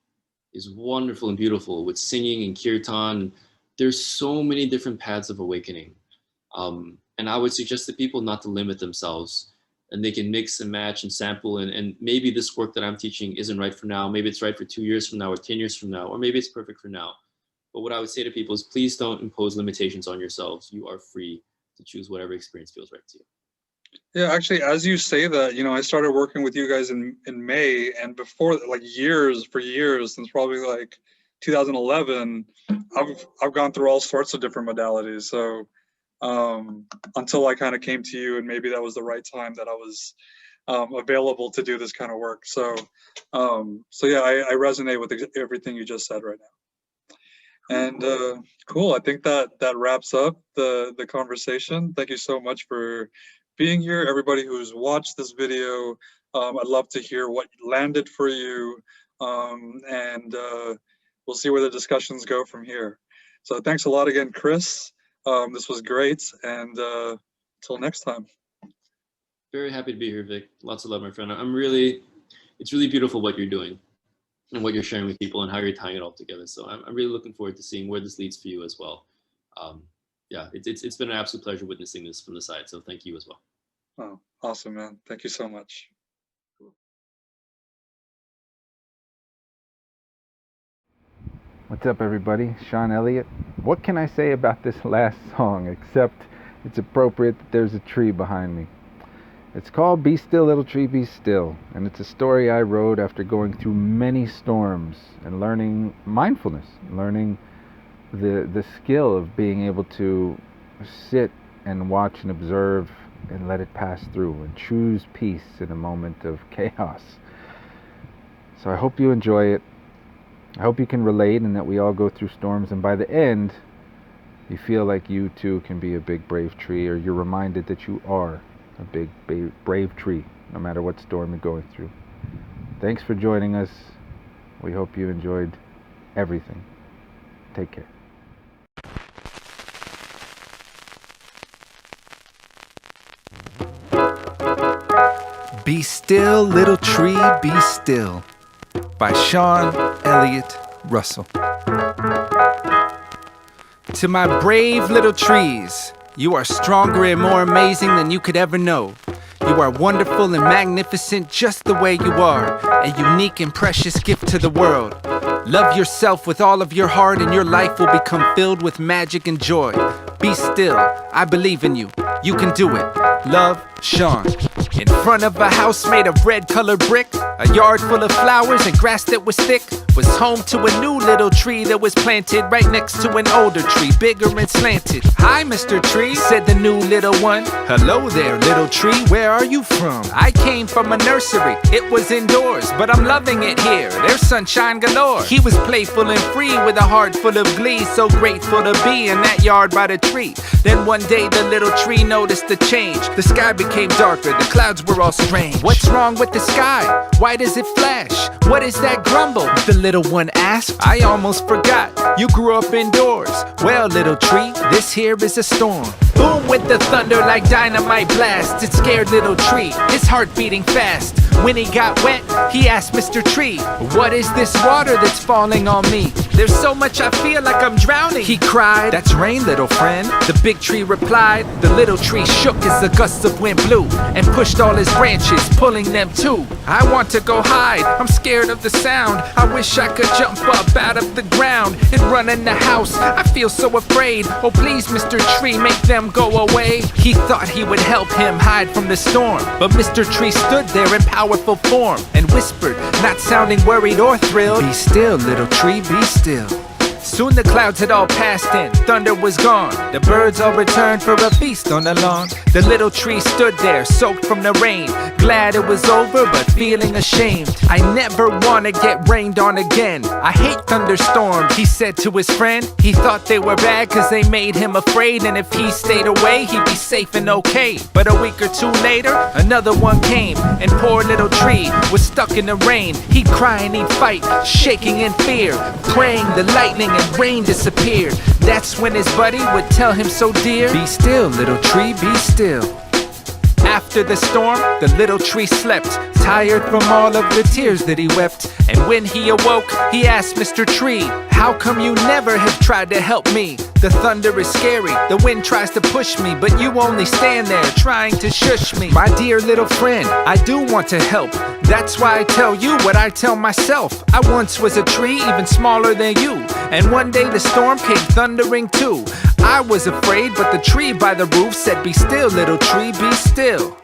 is wonderful and beautiful with singing and kirtan. There's so many different paths of awakening. And I would suggest to people not to limit themselves, and they can mix and match and sample. And maybe this work that I'm teaching isn't right for now. Maybe it's right for 2 years from now or 10 years from now, or maybe it's perfect for now. But what I would say to people is please don't impose limitations on yourselves. You are free to choose whatever experience feels right to you. Yeah, actually, as you say that, I started working with you guys in May, and before, like years, since probably like 2011, I've gone through all sorts of different modalities. So until I kind of came to you, and maybe that was the right time that I was available to do this kind of work. So yeah, I resonate with everything you just said right now. And cool. I think that wraps up the conversation. Thank you so much for being here. Everybody who's watched this video, I'd love to hear what landed for you, and we'll see where the discussions go from here. So thanks a lot again, Chris. This was great, and until next time. Very happy to be here, Vic. Lots of love, my friend. It's really beautiful what you're doing and what you're sharing with people and how you're tying it all together. So I'm really looking forward to seeing where this leads for you as well. Yeah, it's been an absolute pleasure witnessing this from the side. So thank you as well. Oh, awesome, man. Thank you so much. What's up, everybody? Shawn Elliot. What can I say about this last song except it's appropriate that there's a tree behind me. It's called Be Still, Little Tree, Be Still, and it's a story I wrote after going through many storms and learning mindfulness, learning the skill of being able to sit and watch and observe and let it pass through and choose peace in a moment of chaos. So I hope you enjoy it. I hope you can relate and that we all go through storms, and by the end you feel like you too can be a big brave tree, or you're reminded that you are a big brave tree no matter what storm you're going through. Thanks for joining us. We hope you enjoyed everything. Take care. Be Still, Little Tree, Be Still by Shawn Elliot Russell. To my brave little trees, you are stronger and more amazing than you could ever know. You are wonderful and magnificent just the way you are, a unique and precious gift to the world. Love yourself with all of your heart and your life will become filled with magic and joy. Be still, I believe in you. You can do it. Love, Shawn. In front of a house made of red colored brick, a yard full of flowers and grass that was thick, was home to a new little tree that was planted right next to an older tree, bigger and slanted. Hi, Mr. Tree, said the new little one. Hello there, little tree, where are you from? I came from a nursery, it was indoors, but I'm loving it here, there's sunshine galore. He was playful and free with a heart full of glee, so grateful to be in that yard by the tree. Then one day the little tree noticed a change. The sky became darker, the clouds were all strange. What's wrong with the sky? Why does it flash? What is that grumble? The little one asked. I almost forgot, you grew up indoors. Well, little tree, this here is a storm. Boom went the thunder like dynamite blast. It scared little tree, his heart beating fast. When he got wet, he asked Mr. Tree, what is this water that's falling on me? There's so much I feel like I'm drowning, he cried. That's rain, little friend, the big tree replied. The little tree shook as the gusts of wind blew and pushed all his branches, pulling them too. I want to go hide, I'm scared of the sound. I wish I could jump up out of the ground and run in the house. I feel so afraid. Oh please, Mr. Tree, make them go away. He thought he would help him hide from the storm, but Mr. Tree stood there in powerful form and whispered, not sounding worried or thrilled, be still, little tree, be still. Soon the clouds had all passed and thunder was gone. The birds all returned for a feast on the lawn. The little tree stood there, soaked from the rain, glad it was over but feeling ashamed. I never wanna get rained on again. I hate thunderstorms, he said to his friend. He thought they were bad cause they made him afraid, and if he stayed away he'd be safe and okay. But a week or two later, another one came, and poor little tree was stuck in the rain. He'd cry and he'd fight, shaking in fear, praying the lightning and rain disappeared. That's when his buddy would tell him so dear, be still, little tree, be still. After the storm, the little tree slept, tired from all of the tears that he wept. And when he awoke, he asked Mr. Tree, how come you never have tried to help me? The thunder is scary, the wind tries to push me, but you only stand there trying to shush me. My dear little friend, I do want to help. That's why I tell you what I tell myself. I once was a tree even smaller than you, and one day the storm came thundering too. I was afraid, but the tree by the roof said, be still, little tree, be still.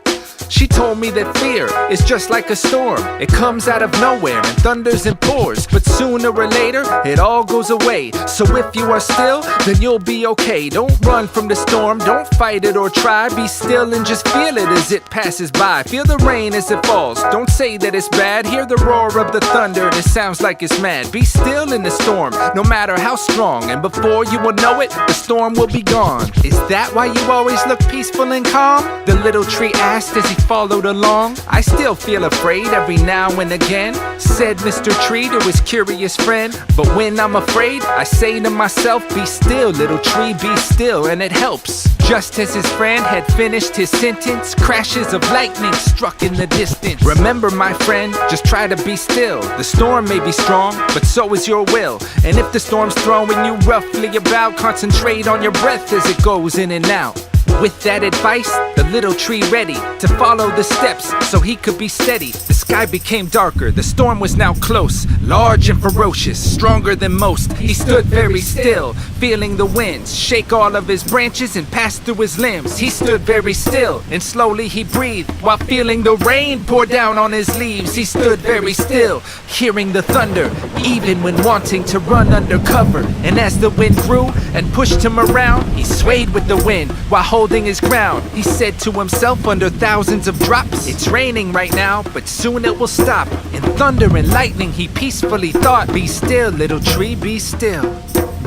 She told me that fear is just like a storm. It comes out of nowhere and thunders and pours, but sooner or later it all goes away. So if you are still, then you'll be okay. Don't run from the storm, don't fight it or try. Be still and just feel it as it passes by. Feel the rain as it falls, don't say that it's bad. Hear the roar of the thunder and it sounds like it's mad. Be still in the storm, no matter how strong, and before you will know it, the storm will be gone. Is that why you always look peaceful and calm? The little tree asked as he followed along. I still feel afraid every now and again, said Mr. Tree to his curious friend. But when I'm afraid, I say to myself, be still, little tree, be still, and it helps. Just as his friend had finished his sentence, crashes of lightning struck in the distance. Remember, my friend, just try to be still. The storm may be strong, but so is your will. And if the storm's throwing you roughly about, concentrate on your breath as it goes in and out. With that advice, the little tree ready to follow the steps so he could be steady. The sky became darker, the storm was now close, large and ferocious, stronger than most. He stood very still, feeling the winds shake all of his branches and pass through his limbs. He stood very still and slowly he breathed while feeling the rain pour down on his leaves. He stood very still, hearing the thunder, even when wanting to run under cover. And as the wind grew and pushed him around, he swayed with the wind while holding his ground. He said to himself under thousands of drops, it's raining right now, but soon it will stop. In thunder and lightning he peacefully thought, be still, little tree, be still.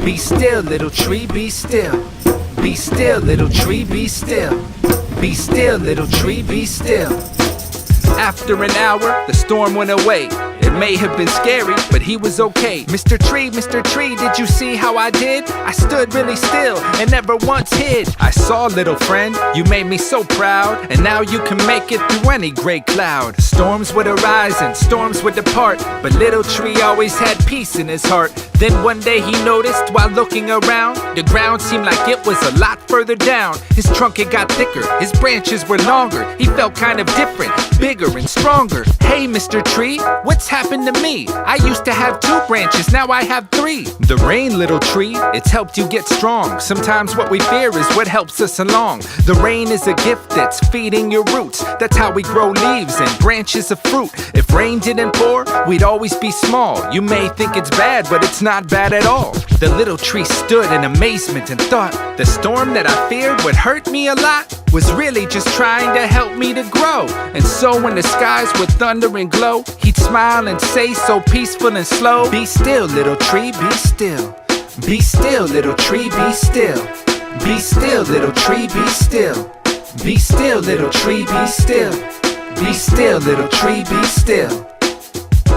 Be still, little tree, be still. Be still, little tree, be still. Be still, little tree, be still. After an hour, the storm went away. It may have been scary, but he was okay. Mr. Tree, did you see how I did? I stood really still and never once hid. I saw, little friend, you made me so proud, and now you can make it through any gray cloud. Storms would arise and storms would depart, but little tree always had peace in his heart. Then one day he noticed while looking around, the ground seemed like it was a lot further down. His trunk, it got thicker, his branches were longer. He felt kind of different, bigger and stronger. Hey, Mr. Tree, what's happened to me? I used to have 2 branches, now I have 3. The rain, little tree, it's helped you get strong. Sometimes what we fear is what helps us along. The rain is a gift that's feeding your roots. That's how we grow leaves and branches of fruit. If rain didn't pour, we'd always be small. You may think it's bad, but it's not bad at all. The little tree stood in amazement and thought, the storm that I feared would hurt me a lot was really just trying to help me to grow. And so when the skies would thunder and glow, he'd smile and say so peaceful and slow, be still, little tree, be still. Be still, little tree, be still. Be still, little tree, be still. Be still, little tree, be still. Be still, little tree, be still.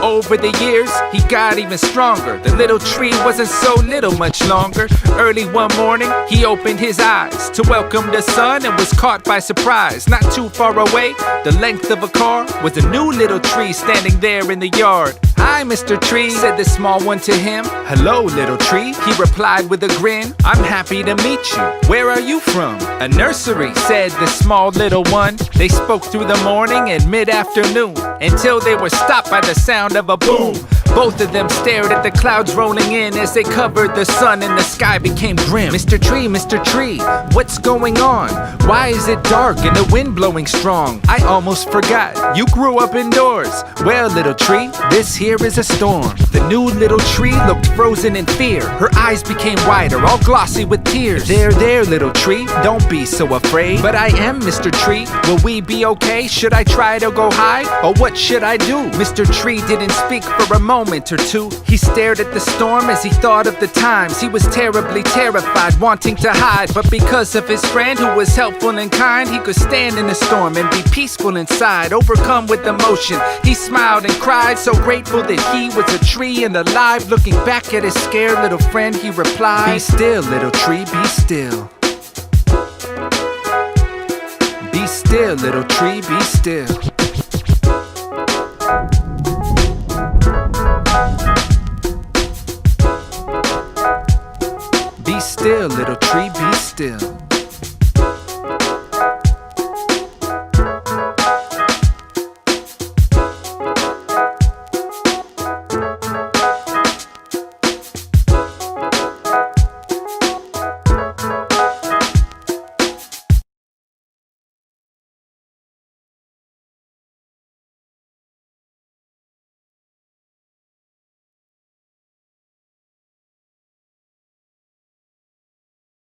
Over the years, he got even stronger. The little tree wasn't so little much longer. Early one morning, he opened his eyes to welcome the sun and was caught by surprise. Not too far away, the length of a car, was a new little tree standing there in the yard. Hi, Mr. Tree, said the small one to him. Hello, little tree, he replied with a grin. I'm happy to meet you. Where are you from? A nursery, said the small little one. They spoke through the morning and mid-afternoon until they were stopped by the sound of a boom. Both of them stared at the clouds rolling in as they covered the sun and the sky became grim. Mr. Tree, what's going on? Why is it dark and the wind blowing strong? I almost forgot, you grew up indoors. Well, little tree, this here is a storm. The new little tree looked frozen in fear. Her eyes became wider, all glossy with tears. There, little tree, don't be so afraid. But I am Mr. Tree, will we be okay? Should I try to go high, or what should I do? Mr. Tree didn't speak for a moment or two. He stared at the storm as he thought of the times he was terribly terrified, wanting to hide. But because of his friend who was helpful and kind, he could stand in the storm and be peaceful inside. Overcome with emotion, he smiled and cried, so grateful that he was a tree and alive. Looking back at his scared little friend, he replied, be still, little tree, be still. Be still, little tree, be still. Be still, little tree, be still.